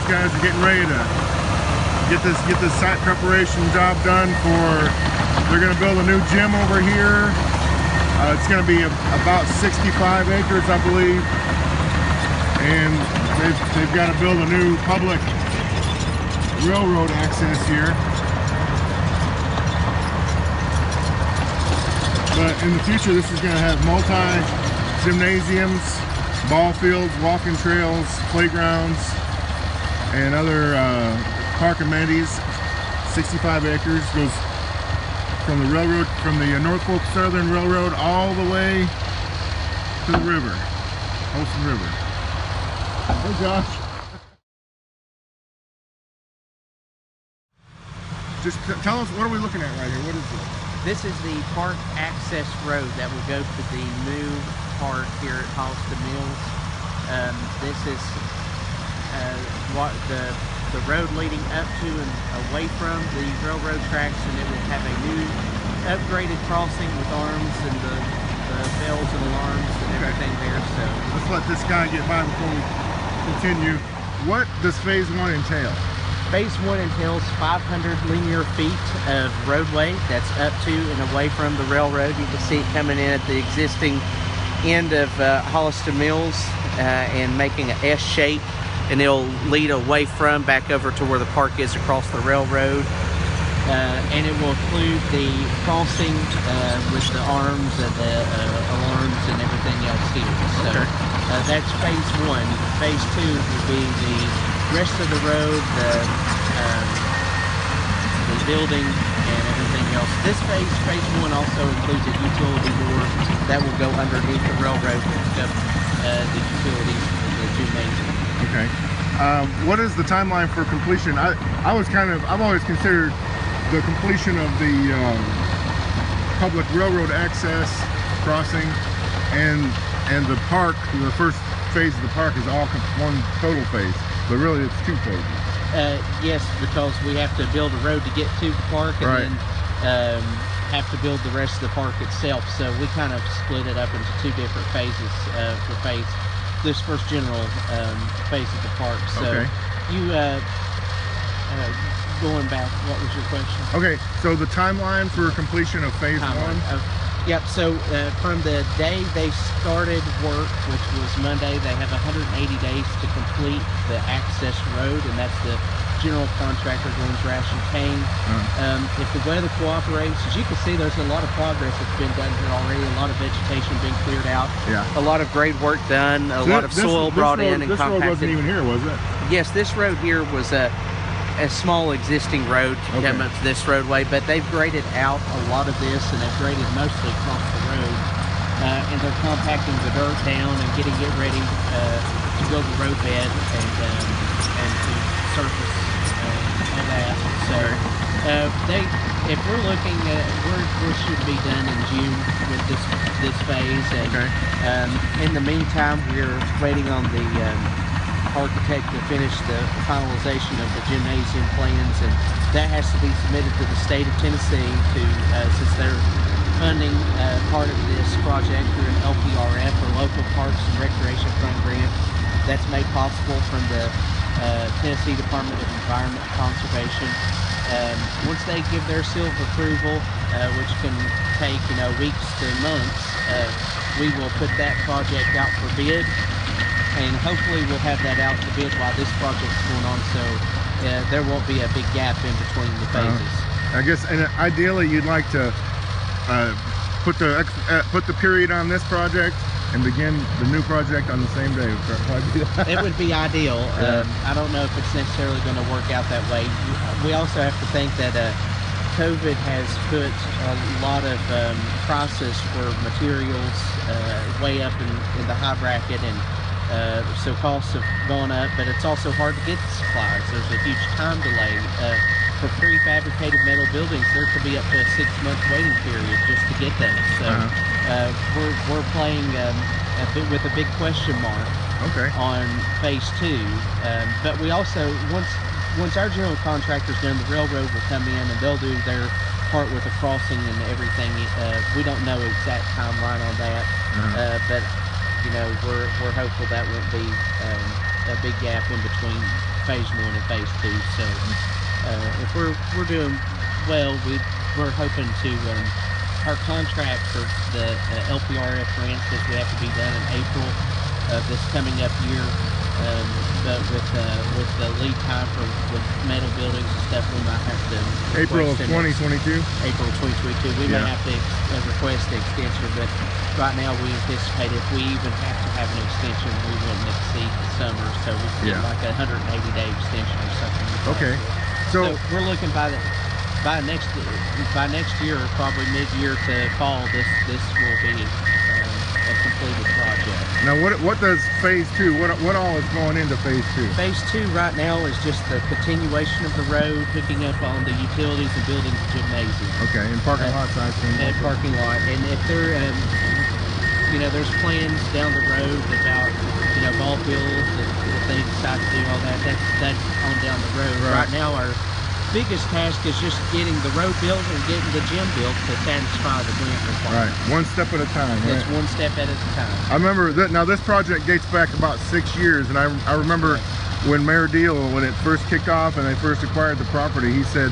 guys are getting ready to get this site preparation job done for. They're going to build a new gym over here. It's going to be about 65 acres, I believe, and they've got to build a new public railroad access here. But in the future, this is going to have multi-gymnasiums, ball fields, walking trails, playgrounds, and other park amenities. 65 acres, goes from the railroad, from the Norfolk Southern Railroad all the way to the river, Holston River. Hey Josh. Just tell us, what are we looking at right here? What is this? This is the park access road that will go to the new park here at Holston Mills. This is what the road leading up to and away from the railroad tracks, and it will have a new upgraded crossing with arms and the bells and alarms and everything there. So let's let this guy get by before we continue. What does phase 1 entail? Phase 1 entails 500 linear feet of roadway that's up to and away from the railroad. You can see it coming in at the existing end of Holston Mills and making an S shape, and it'll lead away from back over to where the park is across the railroad. And it will include the crossing with the arms and the alarms and everything else here. So that's phase 1. Phase 2 will be the rest of the road, the building and everything else. This phase 1 also includes a utility board that will go underneath the railroad to pick up the utilities for the gymnasium. Okay. What is the timeline for completion? I've always considered the completion of the public railroad access crossing and the park, the first phase of the park is all one total phase, but really it's 2 phases. Yes, because we have to build a road to get to the park, and then have to build the rest of the park itself. So we kind of split it up into 2 different phases for this first general phase of the park. So you going back, what was your question? Okay, so the timeline for completion of phase 1? Yep, so from the day they started work, which was Monday, they have 180 days to complete the access road, and that's the general contractor, Glenn Thrash and Kane. If the weather cooperates, as you can see, there's a lot of progress that's been done here already, a lot of vegetation being cleared out, a lot of great work done, a lot of soil brought in and compacted. This road wasn't even here, was it? Yes, this road here was a small existing road coming up to this roadway, but they've graded out a lot of this, and they've graded mostly across the road, and they're compacting the dirt down and getting it ready to build the road bed and to surface all that. So if we're looking at, we should be done in June with this phase, and in the meantime we're waiting on the architect to finish the finalization of the gymnasium plans, and that has to be submitted to the state of Tennessee to since they're funding part of this project through an LPRF, or Local Parks and Recreation Fund grant that's made possible from the Tennessee Department of Environment and Conservation. Once they give their seal of approval, which can take weeks to months, we will put that project out for bid, and hopefully we'll have that out to bid while this project's going on, so there won't be a big gap in between the phases. I guess, and ideally you'd like to put the period on this project and begin the new project on the same day. It would be ideal. I don't know if it's necessarily going to work out that way. We also have to think that COVID has put a lot of prices for materials way up in the high bracket, and so costs have gone up, but it's also hard to get the supplies. There's a huge time delay. For prefabricated metal buildings, there could be up to a 6-month waiting period just to get those. So we're playing with a big question mark on phase 2. But we also, once our general contractor's done, the railroad will come in and they'll do their part with the crossing and everything. We don't know exact timeline on that, but we're hopeful that won't be a big gap in between phase 1 and phase 2. So if we're doing well, we're hoping to our contract for the LPRF grants that we have to be done in April of this coming up year. But with the lead time for with metal buildings and stuff, we might have to April of 2022. April 2022. We may have to request an extension, but right now we anticipate if we even have to have an extension, we wouldn't exceed the summer, so we could get like a 180-day extension or something. Okay. So we're looking by next year, probably mid-year to fall, this will be a completed project. Now, what does phase 2? What all is going into phase 2? Phase 2 right now is just the continuation of the road, hooking up on the utilities and building the gymnasium. Okay, and parking lots, I assume. And parking lot, and if there, there's plans down the road about ball fields, if they decide to do all that, that's on down the road. Right now, our biggest task is just getting the road built and getting the gym built to satisfy the grant requirement. Right, one step at a time. Right? It's one step at a time. I remember that. Now this project dates back about 6 years, and I remember when Mayor Deal, when it first kicked off and they first acquired the property, he said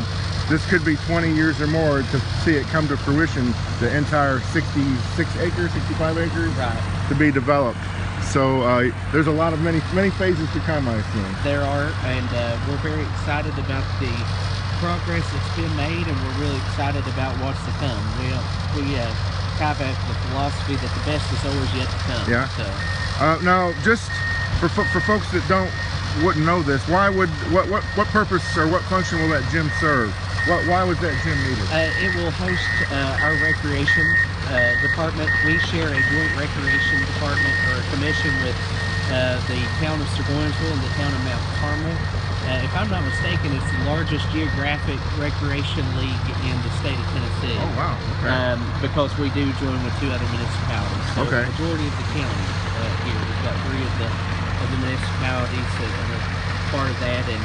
this could be 20 years or more to see it come to fruition, the entire 66 acres, 65 acres to be developed. So there's a lot of many phases to come, I assume. There are, and we're very excited about the progress that's been made, and we're really excited about what's to come. We have the philosophy that the best is always yet to come. Yeah. So. Now, just for folks that wouldn't know this, what purpose or what function will that gym serve? Why was that gym needed? It will host our recreation department. We share a joint recreation department or a commission with the town of Seguinville and the town of Mount Carmel. If I'm not mistaken, it's the largest geographic recreation league in the state of Tennessee. Oh, wow. Okay. Because we do join with 2 other municipalities. So the majority of the county here, we've got 3 of the municipalities that are part of that, and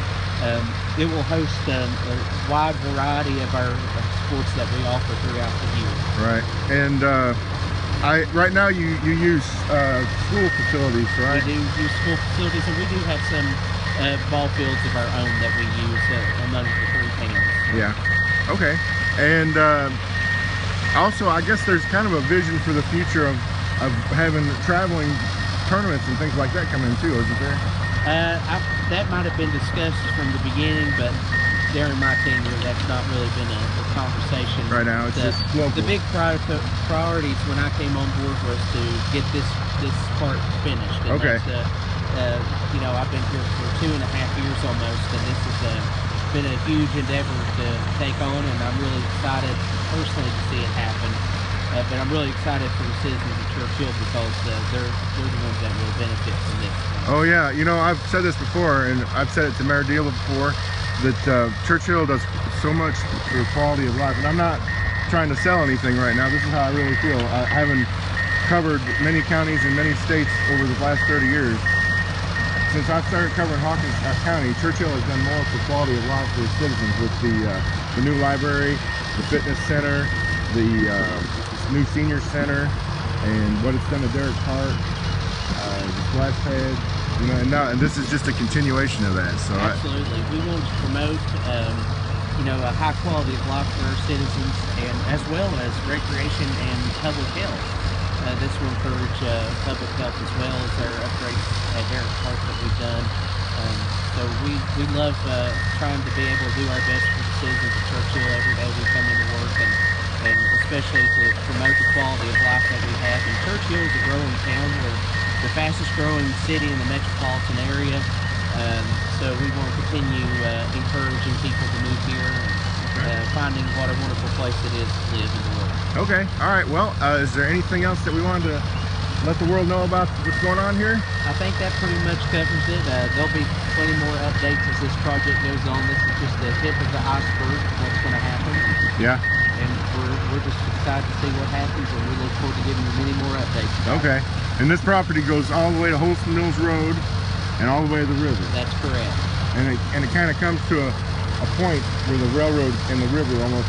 it will host a wide variety of our sports that we offer throughout the year. Right. And right now you use school facilities, right? We do use school facilities, and we do have some ball fields of our own that we use among the 3 towns. Yeah. Okay. And also, I guess there's kind of a vision for the future of having traveling tournaments and things like that come in too, isn't there? That might have been discussed from the beginning, but during my tenure, that's not really been a conversation. Right now, it's just local. The big priorities when I came on board was to get this part finished. And okay. I've been here for 2.5 years almost, and this has been a huge endeavor to take on, and I'm really excited personally to see it happen. But I'm really excited for the citizens of Churchill because they're the ones that will benefit from this. Oh yeah, I've said this before, and I've said it to Mayor Deal before, that Churchill does so much for quality of life. And I'm not trying to sell anything right now. This is how I really feel. Having covered many counties in many states over the last 30 years, since I started covering Hawkins County, Churchill has done more for quality of life for its citizens with the new library, the fitness center, the new senior center, and what it's done to Derek Park, the splash pad, and this is just a continuation of that. So absolutely, we want to promote a high quality of life for our citizens, and as well as recreation and public health. This will encourage public health as well as our upgrades at Derek Park that we've done. So we love trying to be able to do our best for the citizens of Churchill every day we come into work, and especially to promote the quality of life that we have. And Churchill is a growing town. We're the fastest growing city in the metropolitan area. So we want to continue encouraging people to move here and finding what a wonderful place it is to live and to work. Okay, all right. Well, is there anything else that we wanted to let the world know about what's going on here? I think that pretty much covers it. There'll be plenty more updates as this project goes on. This is just the tip of the iceberg of what's going to happen. Yeah. And we're just excited to see what happens, and we look forward to giving you many more updates. Okay. And this property goes all the way to Holston Mills Road and all the way to the river. That's correct. And it kind of comes to a point where the railroad and the river almost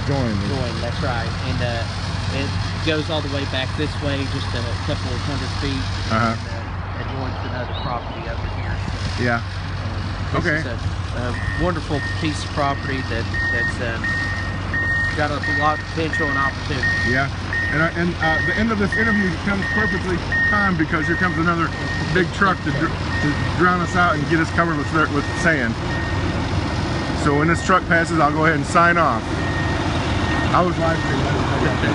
join. That's right. And it goes all the way back this way, just a couple of 100 feet. And joins another property over here. So, yeah. Okay. This is a wonderful piece of property that's got a lot of potential and opportunity. Yeah. And the end of this interview comes perfectly timed because here comes another big truck to drown us out and get us covered with sand. So when this truck passes, I'll go ahead and sign off. I was live streaming.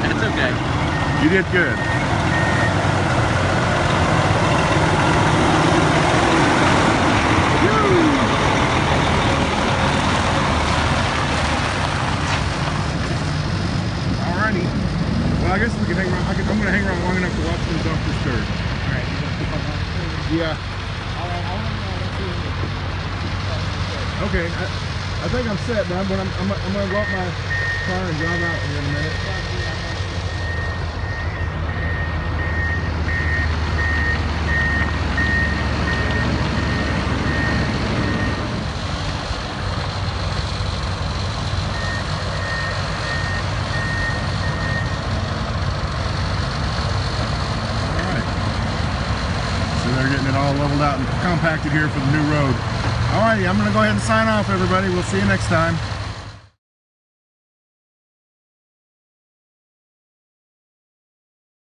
That's okay. You did good. Alrighty. Well, I guess we can hang around. I'm going to hang around long enough to watch them dump this dirt. Alright, you gonna keep on that? Yeah. Okay. I think I'm set, but I'm going to go up my car and drive out here in a minute. They're getting it all leveled out and compacted here for the new road. Alrighty, I'm going to go ahead and sign off, everybody. We'll see you next time.